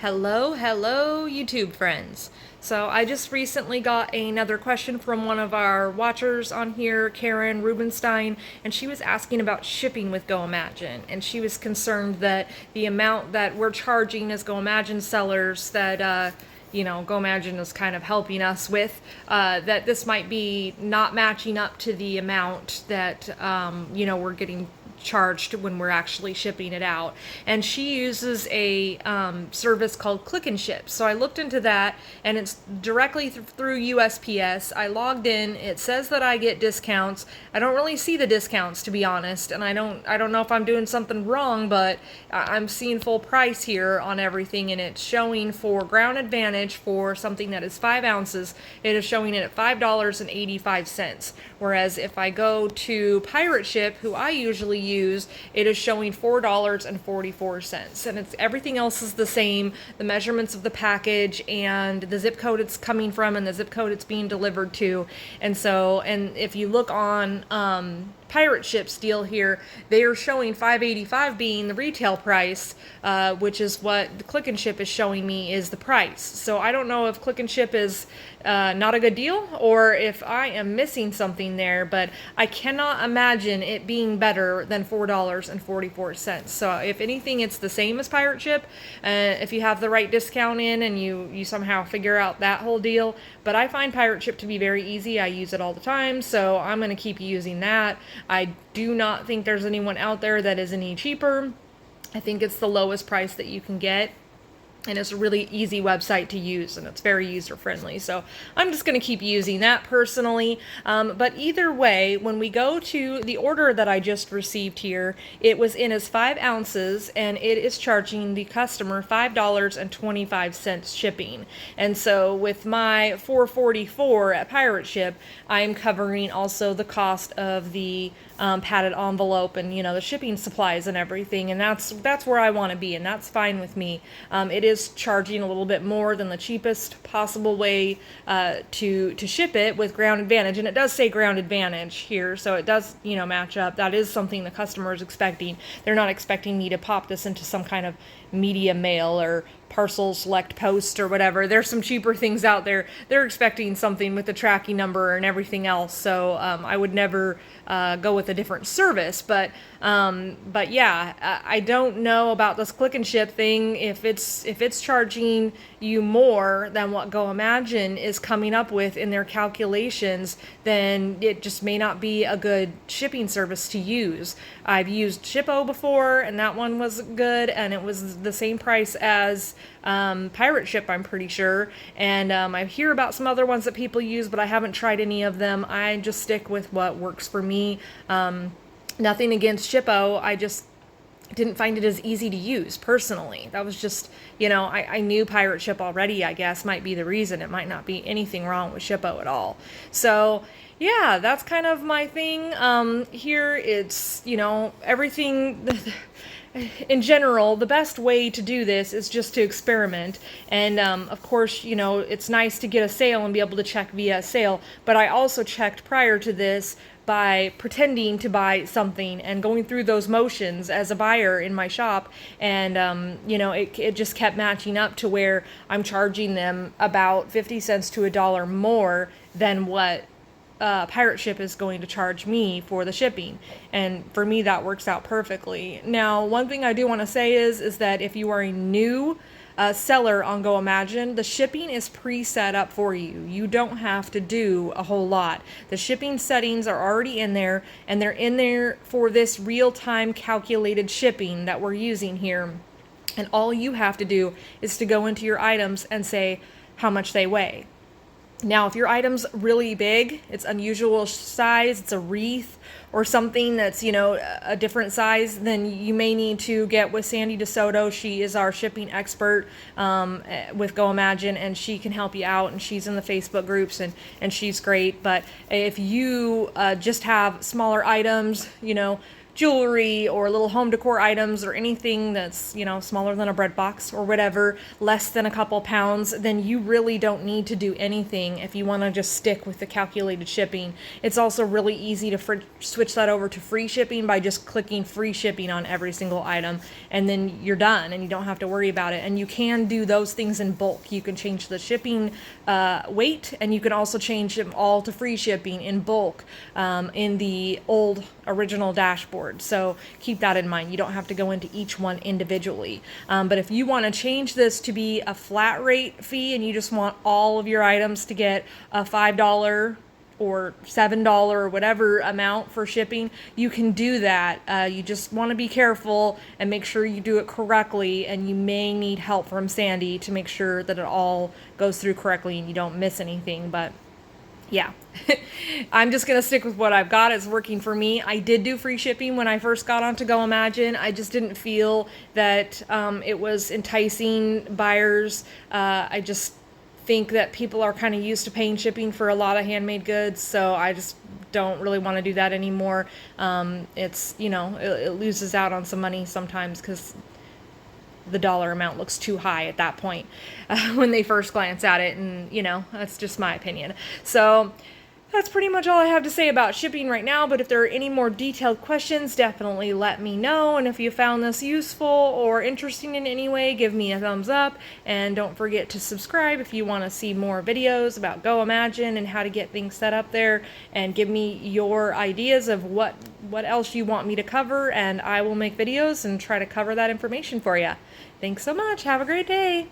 Hello, YouTube friends. So I just recently got another question from one of our watchers on here, Karen Rubenstein, and she was asking about shipping with Goimagine, and she was concerned that the amount that we're charging as Goimagine sellers that Goimagine is kind of helping us with, that this might be not matching up to the amount that, we're getting charged when we're actually shipping it out. And she uses a service called Click and Ship. So I looked into that, and it's directly through USPS. I logged in. It says that I get discounts. I don't really see the discounts, to be honest, and I don't know if I'm doing something wrong, but I'm seeing full price here on everything, and it's showing for Ground Advantage for something that is 5 ounces. It is showing it at $5.85. Whereas if I go to Pirateship, who I usually use, it is showing $4.44. And it's everything else is the same. The measurements of the package and the zip code it's coming from and the zip code it's being delivered to. And if you look on Pirateship's deal here, they are showing $5.85 being the retail price, which is what the Click and Ship is showing me is the price. So I don't know if Click and Ship is not a good deal or if I am missing something there, but I cannot imagine it being better than $4.44. So if anything, it's the same as Pirateship, if you have the right discount in and you somehow figure out that whole deal. But I find Pirateship to be very easy. I use it all the time, so I'm going to keep using that. I do not think there's anyone out there that is any cheaper. I think it's the lowest price that you can get. And it's a really easy website to use, and it's very user-friendly. So I'm just going to keep using that personally. But either way, when we go to the order that I just received here, it was in as 5 ounces, and it is charging the customer $5.25 shipping. And so with my $4.44 at Pirateship, I'm covering also the cost of the padded envelope and the shipping supplies and everything, and that's where I want to be, and that's fine with me. It is charging a little bit more than the cheapest possible way to ship it with Ground Advantage, and it does say Ground Advantage here, so it does match up. That is something the customer is expecting. They're not expecting me to pop this into some kind of media mail or parcel select post or whatever. There's some cheaper things out there. They're expecting something with the tracking number and everything else, so I would never go with a different service. But yeah, I don't know about this Click and Ship thing. If it's charging you more than what Goimagine is coming up with in their calculations, then it just may not be a good shipping service to use. I've used Shippo before, and that one was good, and it was the same price as Pirateship, I'm pretty sure. And I hear about some other ones that people use, but I haven't tried any of them. I just stick with what works for me. Nothing against Shippo. I just didn't find it as easy to use personally. That was just, I knew Pirateship already, I guess, might be the reason. It might not be anything wrong with Shippo at all. So yeah, that's kind of my thing. Here it's, everything in general, the best way to do this is just to experiment. And of course, it's nice to get a sale and be able to check via a sale. But I also checked prior to this by pretending to buy something and going through those motions as a buyer in my shop. And, it just kept matching up to where I'm charging them about 50 cents to $1 more than what Pirateship is going to charge me for the shipping. And for me, that works out perfectly. Now, one thing I do want to say is that if you are a new seller on Goimagine, the shipping is pre-set up for you. You don't have to do a whole lot. The shipping settings are already in there, and they're in there for this real-time calculated shipping that we're using here. And all you have to do is to go into your items and say how much they weigh. Now, if your item's really big, it's unusual size, it's a wreath or something that's, a different size, then you may need to get with Sandy DeSoto. She is our shipping expert with Goimagine, and she can help you out, and she's in the Facebook groups, and she's great. But if you just have smaller items, jewelry or little home decor items or anything that's, you know, smaller than a bread box or whatever, less than a couple pounds, then you really don't need to do anything if you want to just stick with the calculated shipping. It's also really easy to switch that over to free shipping by just clicking free shipping on every single item, and then you're done and you don't have to worry about it. And you can do those things in bulk. You can change the shipping weight, and you can also change them all to free shipping in bulk in the old original dashboard. So keep that in mind. You don't have to go into each one individually. But if you want to change this to be a flat rate fee and you just want all of your items to get a $5 or $7 or whatever amount for shipping, you can do that. You just want to be careful and make sure you do it correctly, and you may need help from Sandy to make sure that it all goes through correctly and you don't miss anything. But yeah, I'm just going to stick with what I've got. It's working for me. I did do free shipping when I first got onto Goimagine. I just didn't feel that it was enticing buyers. I just think that people are kind of used to paying shipping for a lot of handmade goods, so I just don't really want to do that anymore. It's, you know, it loses out on some money sometimes because the dollar amount looks too high at that point when they first glance at it, and you know, that's just my opinion. So that's pretty much all I have to say about shipping right now, but if there are any more detailed questions, definitely let me know. And if you found this useful or interesting in any way, give me a thumbs up, and don't forget to subscribe if you want to see more videos about Goimagine and how to get things set up there, and give me your ideas of what else you want me to cover, and I will make videos and try to cover that information for you. Thanks so much. Have a great day.